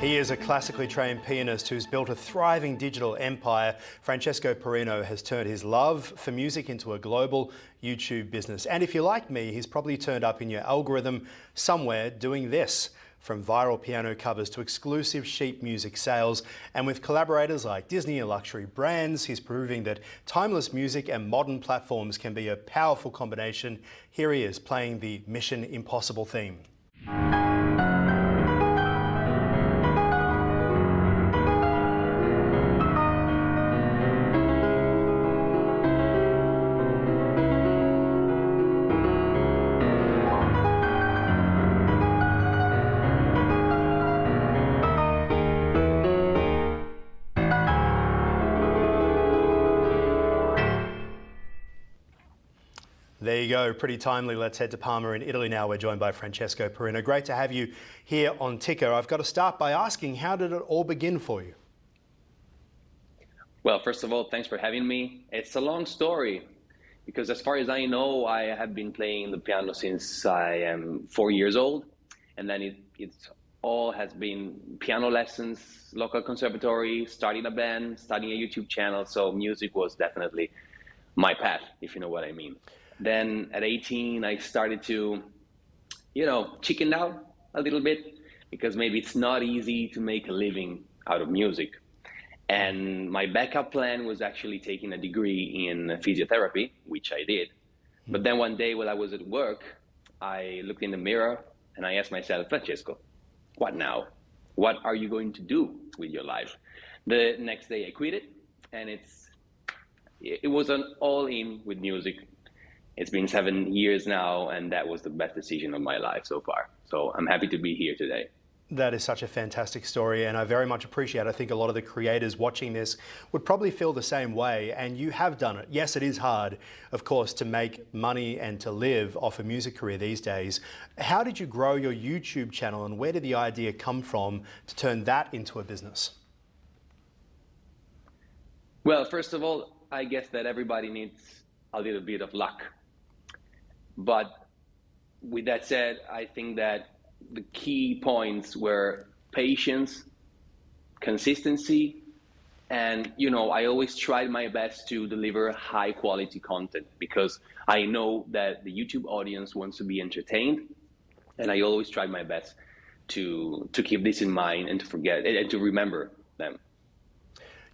He is a classically trained pianist who's built a thriving digital empire. Francesco Parrino has turned his love for music into a global YouTube business. And if you're like me, he's probably turned up in your algorithm somewhere doing this. From viral piano covers to exclusive sheet music sales. And with collaborators like Disney and luxury brands, he's proving that timeless music and modern platforms can be a powerful combination. Here he is playing the Mission Impossible theme. There you go, pretty timely. Let's head to Parma in Italy now. We're joined by Francesco Parrino. Great to have you here on Ticker. I've got to start by asking, how did it all begin for you? Well, first of all, thanks for having me. It's a long story because as far as I know, I have been playing the piano since I am 4 years old. And then it's all has been piano lessons, local conservatory, starting a band, starting a YouTube channel. So music was definitely my path, if you know what I mean. Then at 18, I started to, chicken out a little bit because maybe it's not easy to make a living out of music. And my backup plan was actually taking a degree in physiotherapy, which I did. But then one day while I was at work, I looked in the mirror and I asked myself, Francesco, what now? What are you going to do with your life? The next day I quit it, and it was an all-in with music. It's been 7 years now, and that was the best decision of my life so far. So I'm happy to be here today. That is such a fantastic story, and I very much appreciate it. I think a lot of the creators watching this would probably feel the same way, and you have done it. Yes, it is hard, of course, to make money and to live off a music career these days. How did you grow your YouTube channel, and where did the idea come from to turn that into a business? Well, first of all, I guess that everybody needs a little bit of luck. But with that said, I think that the key points were patience, consistency, and I always tried my best to deliver high quality content because I know that the YouTube audience wants to be entertained, and I always tried my best to keep this in mind and to forget and to remember them.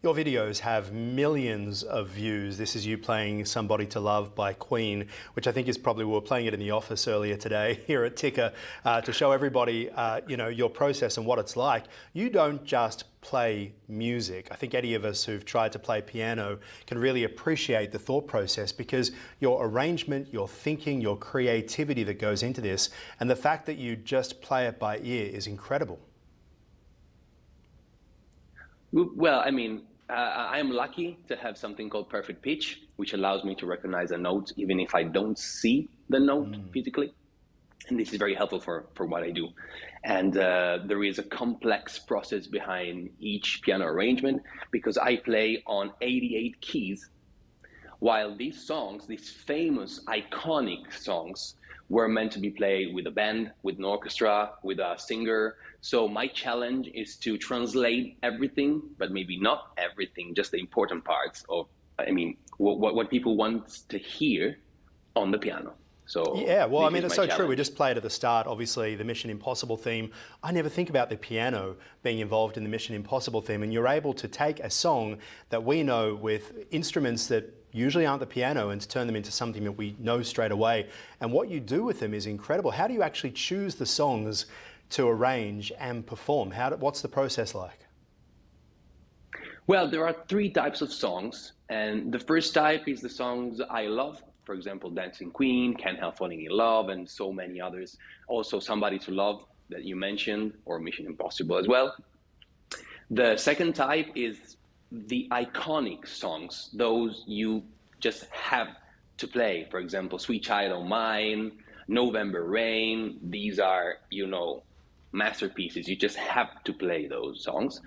Your videos have millions of views. This is you playing Somebody to Love by Queen, which I think is probably, we were playing it in the office earlier today here at Ticker to show everybody, your process and what it's like. You don't just play music. I think any of us who've tried to play piano can really appreciate the thought process because your arrangement, your thinking, your creativity that goes into this, and the fact that you just play it by ear is incredible. Well, I'm lucky to have something called perfect pitch, which allows me to recognize a note even if I don't see the note physically. And this is very helpful for what I do. And there is a complex process behind each piano arrangement because I play on 88 keys, while these songs, these famous, iconic songs, were meant to be played with a band, with an orchestra, with a singer. So my challenge is to translate everything, but maybe not everything, just the important parts of, what people want to hear on the piano. So yeah, well, it's so true. We just played at the start, obviously, the Mission Impossible theme. I never think about the piano being involved in the Mission Impossible theme, and you're able to take a song that we know with instruments that usually aren't the piano and to turn them into something that we know straight away. And what you do with them is incredible. How do you actually choose the songs to arrange and perform? What's the process like? Well, there are 3 types of songs, and the first type is the songs I love. For example, Dancing Queen, Can't Help Falling in Love, and so many others. Also, Somebody to Love that you mentioned, or Mission Impossible as well. The second type is the iconic songs, those you just have to play. For example, Sweet Child O' Mine, November Rain. These are, masterpieces. You just have to play those songs.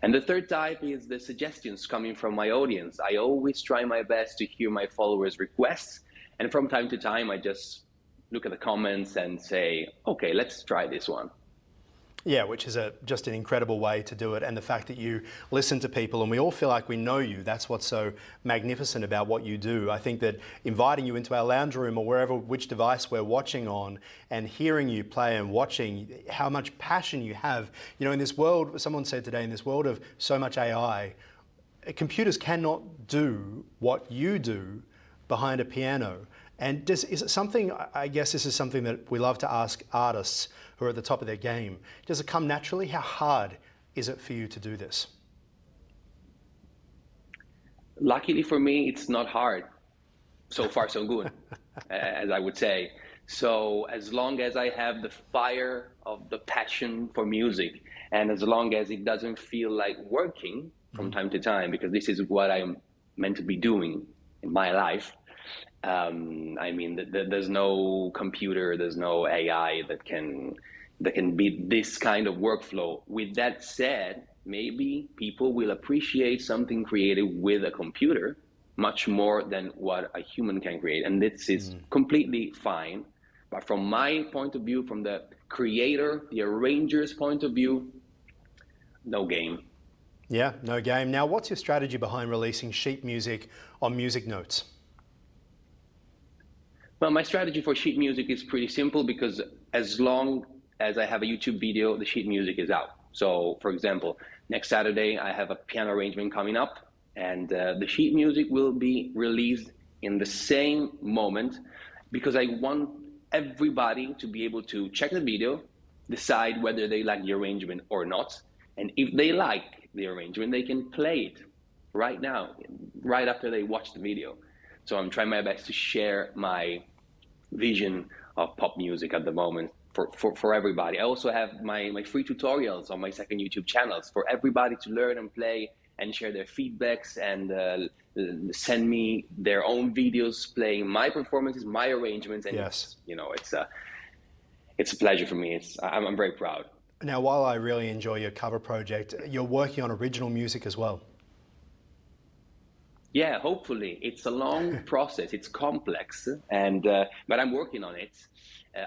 And the third type is the suggestions coming from my audience. I always try my best to hear my followers' requests. And from time to time, I just look at the comments and say, okay, let's try this one. Yeah, which is just an incredible way to do it. And the fact that you listen to people and we all feel like we know you, that's what's so magnificent about what you do. I think that inviting you into our lounge room or wherever, which device we're watching on, and hearing you play and watching how much passion you have. You know, in this world, someone said today, in this world of so much AI, computers cannot do what you do behind a piano. And is it something, I guess this is something that we love to ask artists who are at the top of their game. Does it come naturally? How hard is it for you to do this? Luckily for me, it's not hard. So far, so good, as I would say. So as long as I have the fire of the passion for music, and as long as it doesn't feel like working from time to time, because this is what I'm meant to be doing in my life, I mean, there's no computer, there's no AI that can beat this kind of workflow. With that said, maybe people will appreciate something created with a computer much more than what a human can create, and this is completely fine. But from my point of view, from the creator, the arranger's point of view, no game. Yeah, no game. Now, what's your strategy behind releasing sheet music on Music Notes? Well, my strategy for sheet music is pretty simple, because as long as I have a YouTube video, the sheet music is out. So, for example, next Saturday, I have a piano arrangement coming up, and the sheet music will be released in the same moment, because I want everybody to be able to check the video, decide whether they like the arrangement or not. And if they like the arrangement, they can play it right now, right after they watch the video. So I'm trying my best to share my vision of pop music at the moment for everybody. I also have my free tutorials on my second YouTube channels for everybody to learn and play and share their feedbacks and send me their own videos playing my performances, my arrangements. And yes, you know, it's a pleasure for me. I'm very proud. Now, while I really enjoy your cover project, you're working on original music as well. Yeah, hopefully. It's a long process. It's complex, and but I'm working on it.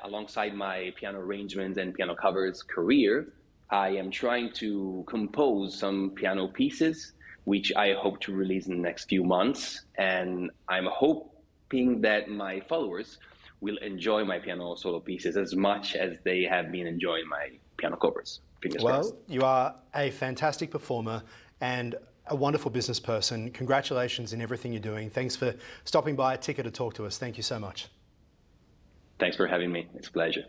Alongside my piano arrangements and piano covers career, I am trying to compose some piano pieces, which I hope to release in the next few months. And I'm hoping that my followers will enjoy my piano solo pieces as much as they have been enjoying my piano covers. Fingers crossed. Well, you are a fantastic performer and a wonderful business person. Congratulations in everything you're doing. Thanks for stopping by at Ticker to talk to us. Thank you so much. Thanks for having me. It's a pleasure.